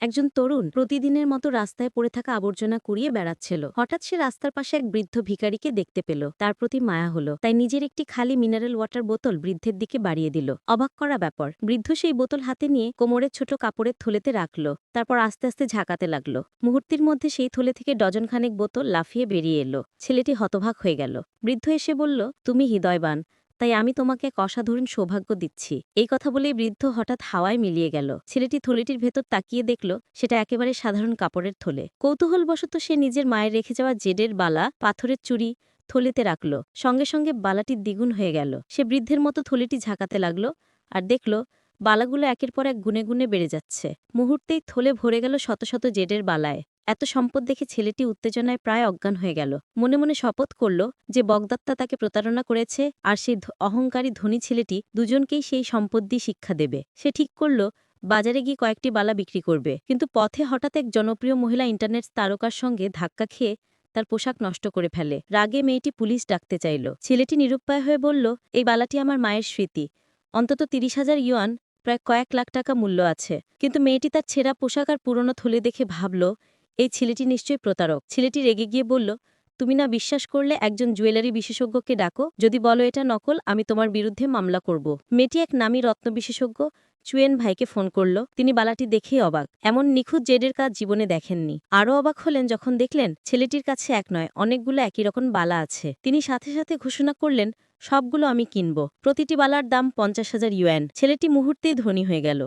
একজন তরুণ প্রতিদিনের মতো রাস্তায় পড়ে থাকা আবর্জনা কুড়িয়ে বেড়াচ্ছিল। হঠাৎ সে রাস্তার পাশে এক বৃদ্ধ ভিখারিকে দেখতে পেল। তার প্রতি মায়া হলো, তাই নিজের একটি খালি মিনারেল ওয়াটার বোতল বৃদ্ধের দিকে বাড়িয়ে দিল। অবাক করা ব্যাপার, বৃদ্ধ সেই বোতল হাতে নিয়ে কোমরের ছোট কাপড়ের থলেতে রাখল। তারপর আস্তে আস্তে ঝাঁকাতে লাগলো। মুহূর্তের মধ্যে সেই থলে থেকে ডজনখানেক বোতল লাফিয়ে বেরিয়ে এলো। ছেলেটি হতবাক হয়ে গেল। বৃদ্ধ এসে বলল, তুমি হৃদয়বান, তাই আমি তোমাকে এক অসাধারণ সৌভাগ্য দিচ্ছি। এই কথা বলেই বৃদ্ধ হঠাৎ হাওয়ায় মিলিয়ে গেল। ছেলেটি থলিটির ভেতর তাকিয়ে দেখল সেটা একেবারে সাধারণ কাপড়ের থলে। কৌতূহলবশত সে নিজের মায়ের রেখে যাওয়া জেডের বালা, পাথরের চুড়ি থলিতে রাখল। সঙ্গে সঙ্গে বালাটি দ্বিগুণ হয়ে গেল। সে বৃদ্ধের মতো থলিটি ঝাঁকাতে লাগল আর দেখল বালাগুলো একের পর এক গুনে গুনে বেড়ে যাচ্ছে। মুহূর্তেই থলে ভরে গেল শত শত জেডের বালায়। এত সম্পদ দেখে ছেলেটি উত্তেজনায় প্রায় অজ্ঞান হয়ে গেল। মনে মনে শপথ করল যে বগদত্তা তাকে প্রতারণা করেছে আর সেই অহংকারী ধনী ছেলেটি দুজনকেই সেই সম্পদ দিয়ে শিক্ষা দেবে। সে ঠিক করল বাজারে গিয়ে কয়েকটি বালা বিক্রি করবে। কিন্তু পথে হঠাৎ এক জনপ্রিয় মহিলা ইন্টারনেট তারকার সঙ্গে ধাক্কা খেয়ে তার পোশাক নষ্ট করে ফেলে। রাগে মেয়েটি পুলিশ ডাকতে চাইল। ছেলেটি নিরুপায় হয়ে বলল, এই বালাটি আমার মায়ের স্মৃতি। অন্তত ৩০,০০০ ইউয়ান, প্রায় কয়েক লাখ টাকা মূল্য আছে। কিন্তু মেয়েটি তার ছেঁড়া পোশাক আর পুরনো থলে দেখে ভাবল, এই ছেলেটি নিশ্চয়ই প্রতারক। ছেলেটি রেগে গিয়ে বলল, তুমি না বিশ্বাস করলে একজন জুয়েলারি বিশেষজ্ঞকে ডাকো। যদি বলো এটা নকল, আমি তোমার বিরুদ্ধে মামলা করব। মেয়েটি এক নামী রত্ন বিশেষজ্ঞ চুয়েন ভাইকে ফোন করল। তিনি বালাটি দেখেই অবাক। এমন নিখুঁত জেডের কাজ জীবনে দেখেননি। আরও অবাক হলেন যখন দেখলেন ছেলেটির কাছে এক নয়, অনেকগুলো একই রকম বালা আছে। তিনি সাথে সাথে ঘোষণা করলেন, সবগুলো আমি কিনব। প্রতিটি বালার দাম ৫০,০০০ ইউয়ান। ছেলেটি মুহূর্তেই ধনী হয়ে গেল।